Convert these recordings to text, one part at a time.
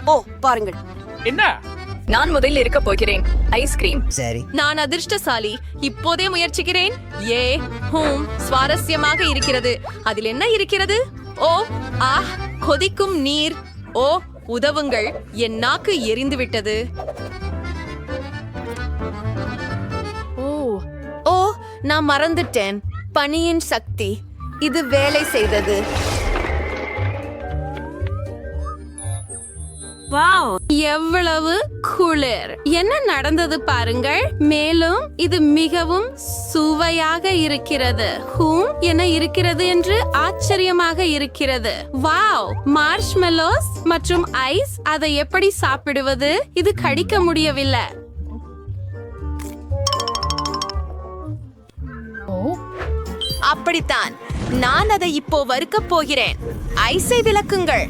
ஓ பாருங்கள், என்ன? நான் முதலில் இருக்க போகிறேன். ஐஸ்கிரீம். சரி, நான் அதிர்ஷ்டசாலி. இப்போதே முயற்சிக்கிறேன். ஏ ஹூம், சுவாரஸ்யமாக இருக்கிறது. அதில் என்ன இருக்கிறது? ஓ ஆ, கொதிக்கும் நீர். ஓ உதவுங்கள், என் நாக்கு எரிந்து விட்டது. ஓ ஓ, நான் மறந்துட்டேன். பனியின் சக்தி, இது வேலை செய்தது. எவ்வளவு குளிர்! என்ன நடந்தது பாருங்கள். மேலும் இது மிகவும் சுவையாக இருக்கிறது. ஹூம் என்ன இருக்கிறது என்று ஆச்சரியமாக இருக்கிறது. வாவ், மார்ஷ்மெலோஸ் மற்றும் ஐஸ். அதை எப்படி சாப்பிடுவது? இது கடிக்க முடியவில்லை. அப்படித்தான், நான் அதை இப்போ வறுக்கப் போகிறேன். ஐஸை விளக்குங்கள்.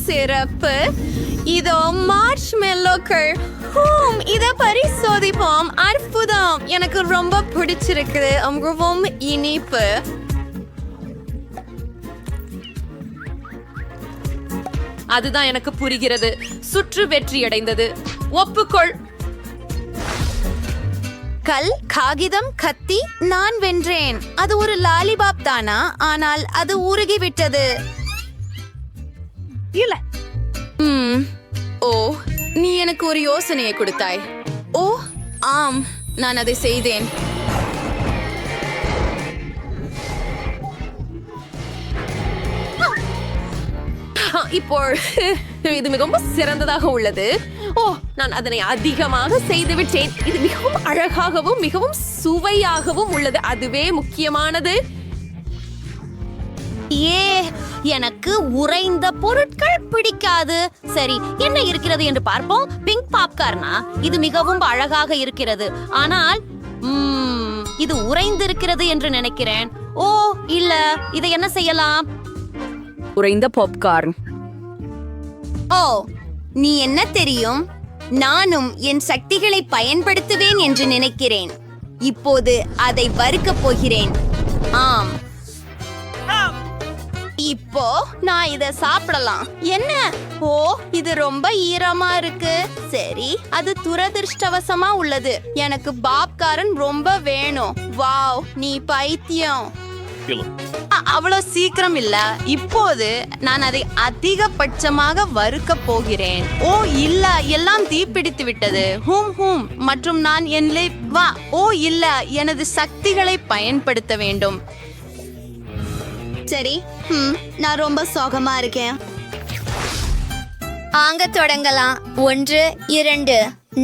சிறப்பு. இதோ மார்ஷ்மெல்லோக்கள். ஹூம், இத பரிசோதிப்போம். அற்புதம், எனக்கு ரொம்ப பிடிச்சிருக்குது. ரொம்பவும் இனிப்பு. அதுதான் எனக்கு புரிகிறது. சுற்று வெற்றியடைந்தது. ஒப்புக்கொள். கல், காகிதம், கத்தி. நான் வென்றேன். அது ஒரு லாலிபாப் தானா? ஆனால் அது உருகிவிட்டது. இல்ல. ஓ, நீ எனக்கு ஒரு யோசனையை கொடுத்தாய். ஓ ஆம், நான் அதை செய்தேன். இப்போ இது மிகவும் சிறந்ததாக உள்ளது. ஓ, நான் அதனை அதிகமாக செய்து விட்டேன். இது மிகவும் அழகாகவும் மிகவும் சுவையாகவும் உள்ளது. அதுவே முக்கியமானது. ஏ, எனக்கு உறைந்த பொருட்கள் பிடிக்காது. சரி, என்ன இருக்கிறது என்று பார்ப்போம். பிங்க் பாப்கார்னா? இது மிகவும் அழகாக இருக்கிறது. ஆனால் இது உறைந்திருக்கிறது என்று நினைக்கிறேன். ஓ இல்ல, இதை என்ன செய்யலாம்? உறைந்த பாப்கார்ன். ஓ, நீ என்ன தெரியும்? நானும் என் சக்திகளை பயன்படுத்துவேன் என்று நினைக்கிறேன். இப்போது அதை வறுக்கப் போகிறேன். ஆம், இப்போ நான் இத சாப்பிடலாம். என்ன? ஓ, இது ரொம்ப ஈரமா இருக்கு. சரி, அது துரதிர்ஷ்டவசமா உள்ளது. எனக்கு பாப்காரன் ரொம்ப வேணும். வாவ், நீ பைத்தியம். அவ்வளவு சீக்கிரம் இல்ல. இப்போது நான் அதை அதிகபட்சமாக வறுக்க போகிறேன். ஓ இல்ல, எல்லாம் தீப்பிடித்து விட்டது. ஹூம் ஹூம், மற்றும் நான் வா. ஓ இல்ல, எனது சக்திகளை பயன்படுத்த வேண்டும். சரி, நான் ரொம்ப சோகமா இருக்கேன். ஆங்க தொடங்கலாம். 1 2.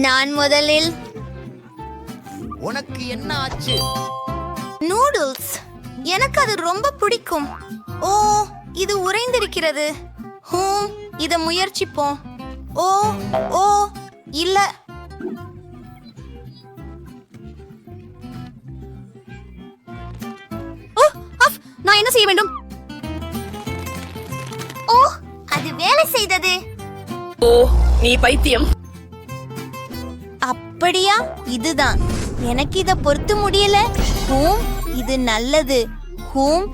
நான் முதலில். உனக்கு என்ன ஆச்சு? நூடுல்ஸ். எனக்கு அது ரொம்ப பிடிக்கும். ஓ, இது உறைந்திருக்கிறது. ஹூம், இத முயற்சிப்போம். ஓ ஓ இல்ல. நான் என்ன செய்ய வேண்டும்? ஓ, அது வேலை செய்தது. ஓ, நீ பைத்தியம். அப்படியா? இதுதான். எனக்கு இத பொறுத்து முடியல. ஹூம், இது நல்லது. ஹூம்,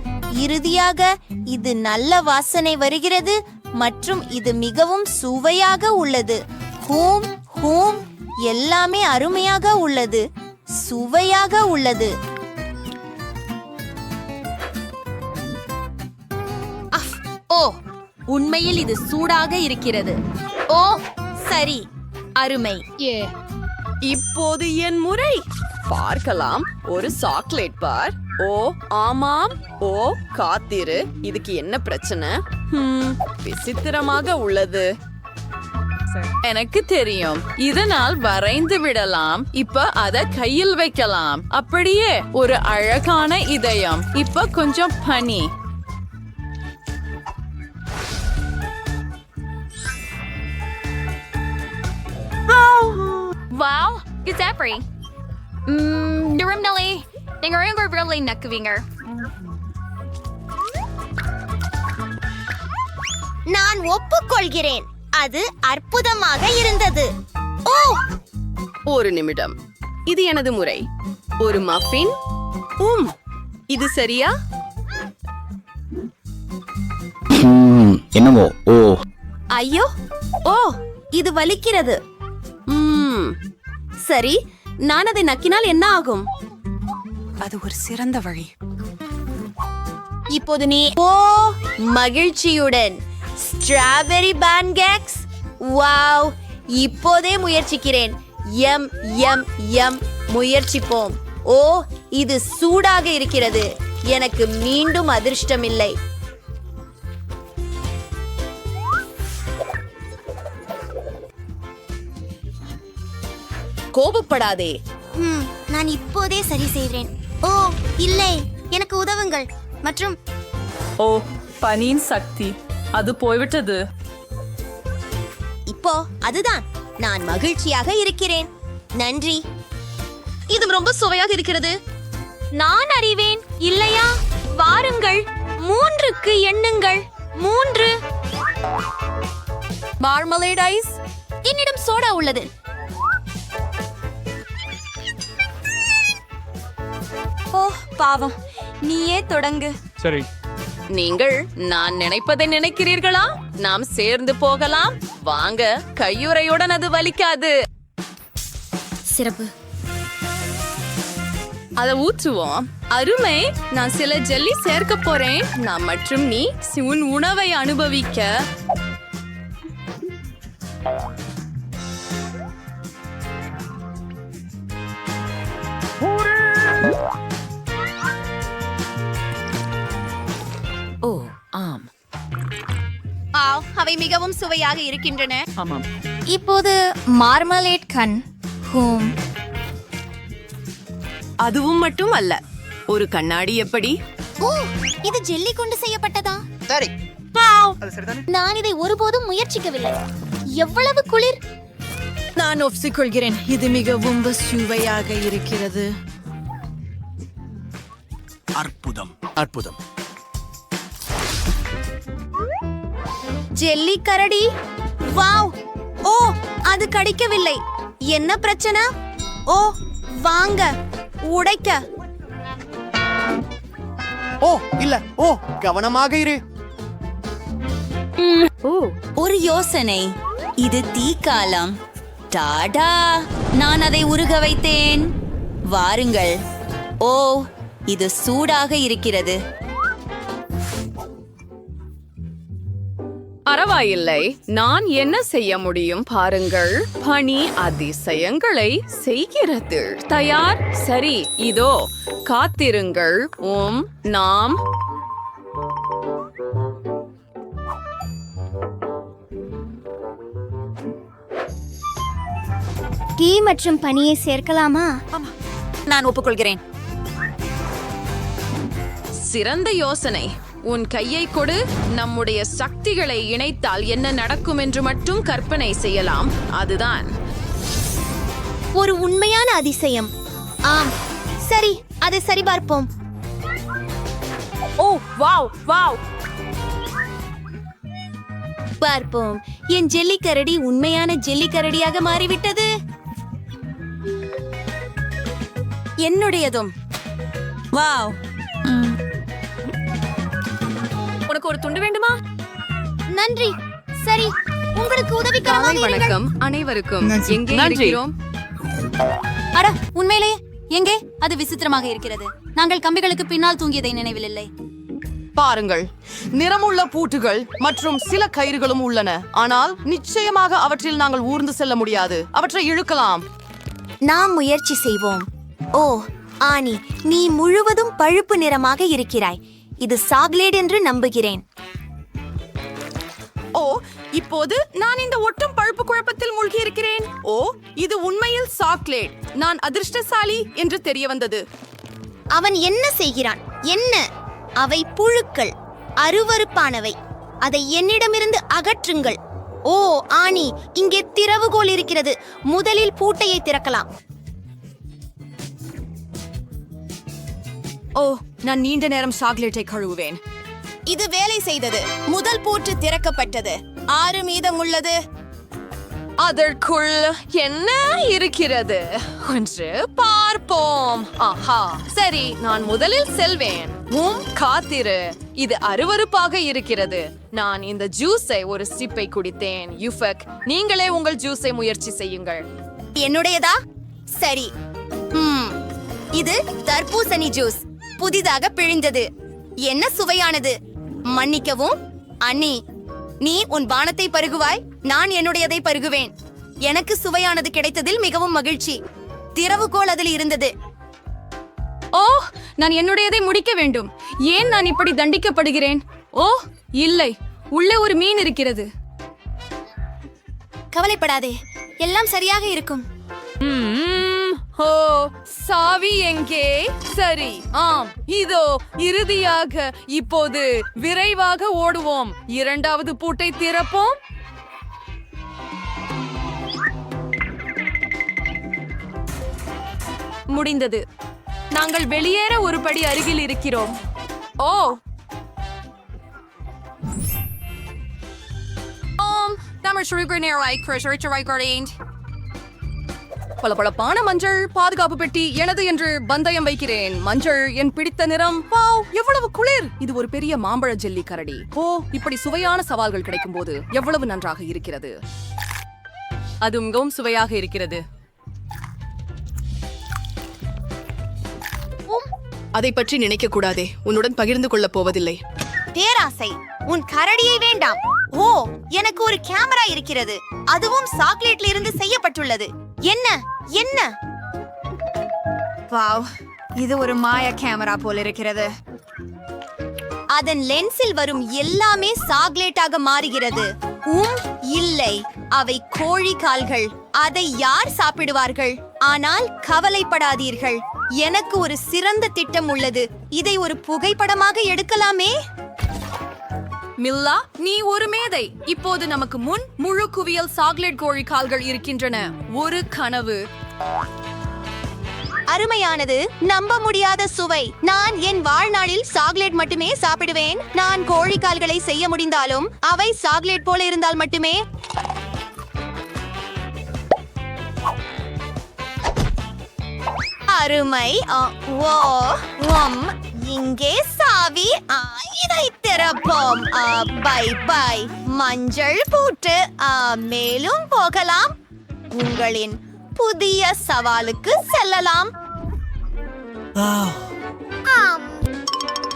இறுதியாக இது நல்ல வாசனை வருகிறது மற்றும் இது மிகவும் சுவையாக உள்ளது. ஹூம் ஹூம், எல்லாமே அருமையாக உள்ளது. சுவையாக உள்ளது. ஓ, உண்மையில் இது சூடாக இருக்கிறது. ஓ சரி, அருமை. இப்போது என் முறை. பார்க்கலாம். ஒரு சாக்லேட் பார். ஓ ஆமாம். ஓ காத்திரு, இதுக்கு என்ன பிரச்சனை? விசித்திரமாக உள்ளது. எனக்கு தெரியும், இதனால் வரைந்து விடலாம். இப்ப அத கையில் வைக்கலாம். அப்படியே ஒரு அழகான இதயம். இப்ப கொஞ்சம் பனி. Wow, it's every. Normally, நீங்க ரொம்ப really நக்குவீங்க. நான் ஒப்புக்கொள்கிறேன். அது அற்புதமாக இருந்தது. ஓ, ஒரு நிமிடம். இது எனது முறை. ஒரு மஃபின். இது சரியா? என்னமோ ஓ ஐயோ ஓ இது வலிக்கிறது. சரி, நான் அதை நக்கினால் என்ன ஆகும்? அது ஒரு சிறந்த வழி. இப்போது நீ மகிழ்ச்சியுடன் ஸ்ட்ராபெரி பேன்கேக்ஸ். வாவ், இப்போதே முயற்சிக்கிறேன். எம் எம் எம் முயற்சிப்போம். ஓ, இது சூடாக இருக்கிறது. எனக்கு மீண்டும் அதிர்ஷ்டம் இல்லை. கோபப்படாதே. நான் இப்போதே சரி செய்கிறேன். ஓ இல்லை, எனக்கு உதவுங்கள். மற்றும் ஓ, பனியின் சக்தி அது போய்விட்டது. இப்போ அதுதான் நான் மகிழ்ச்சியாக இருக்கிறேன். நன்றி. இது ரொம்ப சுவையாக இருக்கிறது. நான் அறிவேன் இல்லையா? வாருங்கள், 3க்கு எண்ணுங்கள். 3. Marmalade ice. என்னிடம் சோடா உள்ளது. ஓ பாவம், நீயே தொடங்கு. சரி. நீங்கள் நான் நினைப்பதை நினைக்கிறீர்களா? நாம் சேர்ந்து போகலாம் வாங்க. கையுறையுடன் அது வலிக்காது. சிறப்பு. அதை ஊற்றுவோம். அருமை. நான் சில ஜெல்லி சேர்க்க போறேன். நான் மற்றும் நீ உன் உணவை அனுபவிக்க. ஓ ஆம், அவை மிகவும் சுவையாக இருக்கின்றன. ஆமாம். இப்போது மார்மலேட் கண். ஹூம். அதுவும் மட்டும் அல்ல, ஒரு கண்ணாடி எப்படி? ஓ, இது ஜெல்லி கொண்டு செய்யப்பட்டதா? சரி. நான் இதை ஒருபோதும் முயற்சிக்கவில்லை. எவ்வளவு குளிர். நான் ஒப்புக்கொள்கிறேன், இது மிகவும் சுவையாக இருக்கிறது. அற்புதம் அற்புதம். ஜெல்லி கரடி. வாவ், ஓ அது கடிக்கவில்லை. என்ன பிரச்சனை? ஓ வாங்க, உடைக்க. ஓ இல்ல, ஓ கவனமாக இரு. ஒரு யோசனை. இது தீக்காலம். டாடா, நான் அதை உருக வைத்தேன். வாருங்கள். ஓ, இது சூடாக இருக்கிறது. பரவாயில்லை, நான் என்ன செய்ய முடியும் பாருங்கள். பனி அதிசயங்களை செய்கிறது. தயார்? சரி, இதோ காத்திருங்கள். நாம் டீ மற்றும் பனியை சேர்க்கலாமா? நான் ஒப்புக்கொள்கிறேன். சிறந்த யோசனை. உன் கையை கொடு. நம்முடைய சக்திகளை இணைத்தால் என்ன நடக்கும் என்று மட்டும் கற்பனை செய்யலாம். அதுதான் ஒரு உண்மையான அதிசயம். ஆம், சரி, அதை சரிபார்ப்போம். ஓ வாவ் வாவ். பார்ப்போம். என் ஜெல்லிக்கரடி உண்மையான ஜெல்லிக்கரடியாக மாறிவிட்டது. என்னுடையதும். வாவ். உனக்கு ஒரு துண்டு வேண்டுமா? நன்றி. சரி, உங்களுக்கு உதவிக்கரமாக காலை இருங்கள். வணக்கம் அனைவருக்கும். எங்கே நன்றி. இருக்கிறோம்? அட, உண்மையிலேயே எங்கே? அது விசித்திரமாக இருக்கிறது. நாங்கள் கம்பிகளுக்கு பின்னால் தூங்கியதை நினைவில் இல்லை. பாருங்கள், நிறமுள்ள பூட்டுகள் மற்றும் சில கயிறுகளும் உள்ளன. ஆனால் நிச்சயமாக அவற்றில் நாங்கள் ஊர்ந்து செல்ல முடியாது. அவற்றை இழுக்கலாம். நாம் முயற்சி செய்வோம். ஓ ஆனி, நீ முழுவதும் பழுப்பு நிறமாக இருக்கிறாய். இது சாக்லேட் என்று நம்புகிறேன். ஓ, இப்போது நான் இந்த ஒட்டும் பழுப்பு குழப்பத்தில் மூழ்கி இருக்கிறேன். ஓ, இது உண்மையில் சாக்லேட். நான் அதிர்ஷ்டசாலி என்று தெரிய வந்தது. அவன் என்ன செய்கிறான்? என்ன? அவை புழுக்கள், அருவருப்பானவை. அதை என்னிடமிருந்து அகற்றுங்கள். ஓ ஆனி, இங்கே திறவுகோல் இருக்கிறது. முதலில் பூட்டையை திறக்கலாம். ஓ, நான் நீண்ட நேரம் சாக்லேட்டை கழுவுவேன். இது வேலை செய்தது. முதல் பூட்டு திறக்கப்பட்டது. 6 மீதம் உள்ளது. அதற்குள் என்ன இருக்கிறது என்று பார்ப்போம். ஆஹா, சரி, நான் முதலில் செல்வேன். காத்திரு, இது அருவருப்பாக இருக்கிறது. நான் இந்த ஜூஸை ஒரு சிப்பை குடித்தேன். யுஃபக், நீங்களே உங்கள் ஜூஸை முயற்சி செய்யுங்கள். என்னுடையதா? சரி. இது தர்பூசணி ஜூஸ், புதிதாக பிழிந்தது. என்ன சுவையானது! மன்னிக்கவும் அண்ணி, நீ உன் பானத்தை பருகுவாய், நான் என்னுடையதை பருகுவேன். எனக்கு சுவையானது கிடைத்ததில் மிகவும் மகிழ்ச்சி. திறவுகோல் அதில் இருந்தது. ஓ, நான் என்னுடையதை முடிக்க வேண்டும். ஏன் நான் இப்படி தண்டிக்கப்படுகிறேன்? ஓ இல்லை, உள்ளே ஒரு மீன் இருக்கிறது. கவலைப்படாதே, எல்லாம் சரியாக இருக்கும். ஓ, சாவி எங்கே? சரி, ஆம், இதோ இறுதியாக. இப்போது விரைவாக ஓடுவோம். இரண்டாவது பூட்டை திறப்போம். முடிந்தது. நாங்கள் வெளியேற ஒரு படி அருகில் இருக்கிறோம். ஓ, பளபளப்பான மஞ்சள் பாதுகாப்பு பெட்டி எனது என்று பந்தயம் வைக்கிறேன். மஞ்சள் என் பிடித்த நிறம். வாவ், எவ்வளவு குளிர்! இது ஒரு பெரிய மாம்பழ ஜெல்லி கரடி. ஓ, இப்படி சுவையான சவால்கள் கிடைக்கும் போது எவ்வளவு நன்றாக இருக்கிறது. அது மிகவும் சுவையாக இருக்கிறது. அதை பற்றி நினைக்க கூடாதே, உன்னுடன் பகிர்ந்து கொள்ளப் போவதில்லை. பேராசை, உன் கரடியை வேண்டாம். ஓ, எனக்கு ஒரு கேமரா இருக்கிறது, அதுவும் சாக்லேட்ல இருந்து செய்யப்பட்டுள்ளது. என்ன என்ன? வாவ், இது ஒரு மாய கேமரா போல இருக்கிறது. அதன் லென்ஸில் வரும் எல்லாமே சாக்லேட்டாக மாறுகிறது. இல்லை, அவை கோழி கால்கள். அதை யார் சாப்பிடுவார்கள்? ஆனால் கவலைப்படாதீர்கள், எனக்கு ஒரு சிறந்த திட்டம் உள்ளது. இதை ஒரு புகைப்படமாக எடுக்கலாமே. மில்லா, நீ ஒரு மேதை. இப்போது நமக்கு முன் முழு குவியல் சாக்லேட் கோழி கால்கள் இருக்கின்றன. ஒரு கனவு. அருமையானது, நம்ப முடியாத சுவை. நான் என் வாழ்நாளில் சாக்லேட் மட்டுமே சாப்பிடுவேன். நான் கோழிக்கால்களை செய்ய முடிந்தாலும் அவை சாக்லேட் போல இருந்தால் மட்டுமே. அருமை. இங்கே சாவி. இதை திறப்போம். Bye bye. மஞ்சள் பூட்டு. மேலும் போகலாம். உங்களின் புதிய சவாலுக்கு செல்லலாம்.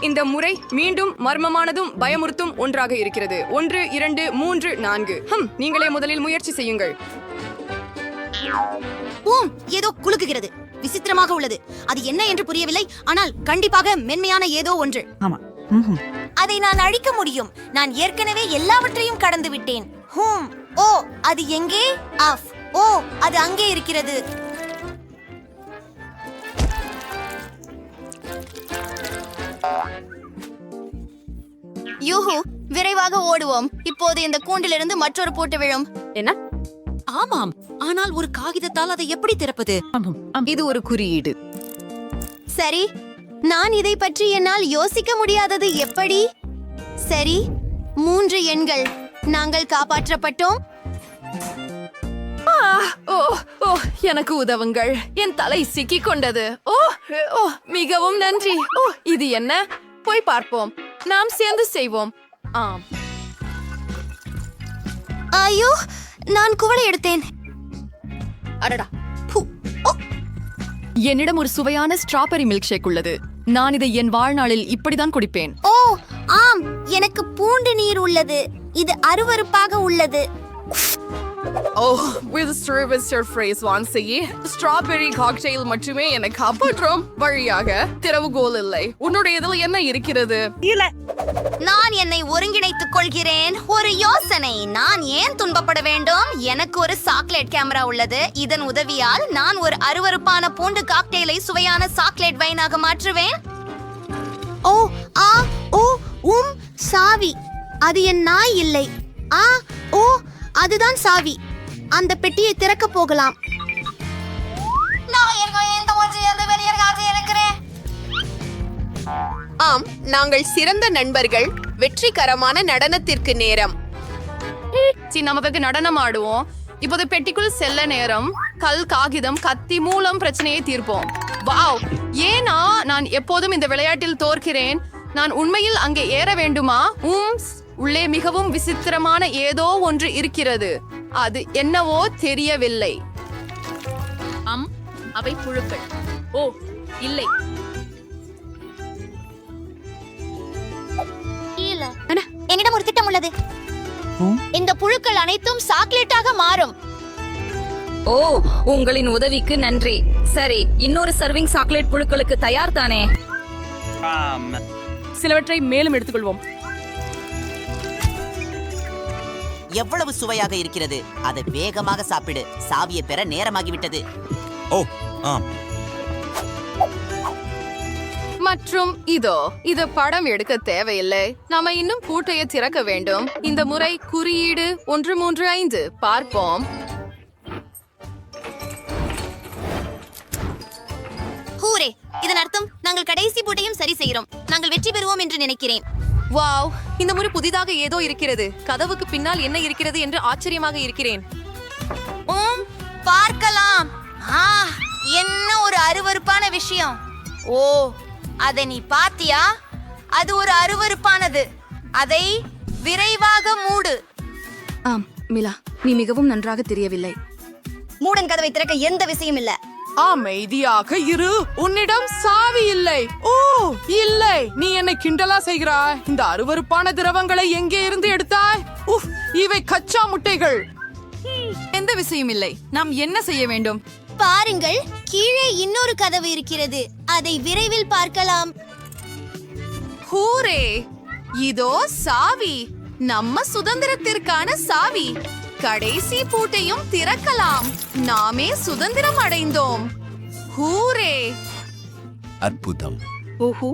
இந்த முறை மீண்டும் மர்மமானதும் பயமுறுத்தும் ஒன்றாக இருக்கிறது. 1 2 3 4. நீங்களே முதலில் முயற்சி செய்யுங்கள். ஏதோ குலுக்குகிறது. விசித்திரமாக உள்ளது. அது என்ன என்று புரியவில்லை, ஆனால் கண்டிப்பாக மென்மையான ஏதோ ஒன்று. அதை நான் அழிக்க முடியும். நான் ஏற்கனவே எல்லாவற்றையும் கடந்து விட்டேன். ஓ, அது எங்கே? ஆஃப். ஓ, அது அங்கே இருக்கிறது. யூஹு, விரைவாக ஓடுவோம். இப்போது இந்த கூண்டிலிருந்து மற்றொரு பூட்டு விழும். என்ன? ஆமாம், ஆனால் ஒரு காகிதத்தால் அதை எப்படி திறப்பது? இது ஒரு குறியீடு. சரி, நான் இதை பற்றி என்னால் யோசிக்க முடியாதது எப்படி? சரி, 3 எண்கள். நாங்கள் காப்பாற்றப்பட்டோம். எனக்கு உதவுங்கள். என் தலை சிக்கிக் கொண்டது. மிகவும் நன்றி. இது என்ன? போய் பார்ப்போம். நாம் சேர்ந்து செய்வோம். ஆம். ஐயோ, நான் குவளை எடுத்தேன். அடடா. என்னிடம் ஒரு சுவையான ஸ்ட்ராபெரி மில்க் ஷேக் உள்ளது. நான் இதை என் வாழ்நாளில் இப்படிதான் குடிப்பேன். ஓ ஆம், எனக்கு பூண்டு நீர் உள்ளது. இது அருவருப்பாக உள்ளது. ஸ்ட்ராபெரி காக்டெயில் மட்டுமே என்னை காப்பாற்றும். வழியாக திறவுகோல் இல்லை. உன்னுடைய இதில் என்ன இருக்கிறது? நான் என்னை ஒருங்கிணைத்துக் கொள்கிறேன். ஒரு யோசனை. நான் ஏன் துன்பப்பட வேண்டும்? எனக்கு ஒரு சாக்லேட் கேமரா உள்ளது. இதன் உதவியால் நான் ஒரு அருவருப்பான பூண்டு காக்டெயிலை சுவையான சாக்லேட் வைனாக மாற்றுவேன். சாவி. அது என் நாய் இல்லை. அதுதான் சாவி. அந்த பெட்டியை திறக்க போகலாம். ஆம், நாங்கள் சிறந்த நண்பர்கள். வெற்றிகரமான நடனத்திற்கு நேரம். நம்ம நடனம் ஆடுவோம். இப்போது பெட்டிக்குள் செல்ல நேரம். கல், காகிதம், கத்தி மூலம் பிரச்சனையை தீர்ப்போம். வாவ், ஏனா நான் எப்போதும் இந்த விளையாட்டில் தோற்கிறேன். நான் உண்மையில் அங்கே ஏற வேண்டுமா? உள்ளே மிகவும் விசித்திரமான ஏதோ ஒன்று இருக்கிறது. அது என்னவோ தெரியவில்லை. அவை புழுக்கள். ஓ இல்லை, என்னிடம் ஒரு திட்டம் உள்ளது. இந்த புழுக்கள் அனைத்தும் சாக்லேட்டாக மாறும். ஓ உங்களின் உதவிக்கு நன்றி. சரி, இன்னொரு சர்விங் சாக்லேட் புழுக்களுக்கு தயார் தானே? சிலவற்றை மேலும் எடுத்துக்கொள்வோம். எவ்வளவு சுவையாக இருக்கிறது. அதை வேகமாக சாப்பிடு. சாவியை பெற நேரமாகிவிட்டது. ஓ ஆம். மற்றும் இது படம் எடுக்க தேவையில்லை. நாம இன்னும் பூட்டையை திறக்க வேண்டும். இந்த முறை குறியீடு 135. பார்ப்போம். ஹூரே! இதன் அர்த்தம் நாங்கள் கடைசி பூட்டையும் சரி செய்கிறோம். நாங்கள் வெற்றி பெறுவோம் என்று நினைக்கிறேன். வாவ், இந்த முறை புதிதாக ஏதோ இருக்கிறது. கதவுக்கு பின்னால் என்ன இருக்கிறது என்று ஆச்சரியமாக இருக்கிறேன். பார்க்கலாம். என்ன ஒரு அருவருப்பான விஷயம். ஓ, அதை நீ பாத்தியா? அது ஒரு அருவருப்பானது. அதை விரைவாக மூடு. ஆம் மிலா, நீ மிகவும் நன்றாக தெரியவில்லை. மூடன் கதவை திறக்க எந்த விஷயம் இல்ல. அமைதியாக இரு. உன்னிடம் சாவி இல்லை. ஓ இல்லை, நீ என்னை கிண்டலா செய்கிறாய். இந்த அருவருப்பான திரவங்களை எங்கே இருந்து எடுத்தாய்? இவை கச்சா முட்டைகள். எந்த விஷயம் இல்லை. நாம் என்ன செய்ய வேண்டும்? பாருங்கள், கீழே இன்னொரு கதவு இருக்கிறது. அதை விரைவில் பார்க்கலாம். ஹூரே! இதோ சாவி. நம்ம சுதந்திரத்திற்கான சாவி. கடைசி பூட்டையும் திறக்கலாம். நாமே சுதந்திரம் அடைந்தோம். ஹூரே! அற்புதம். ஓஹோ,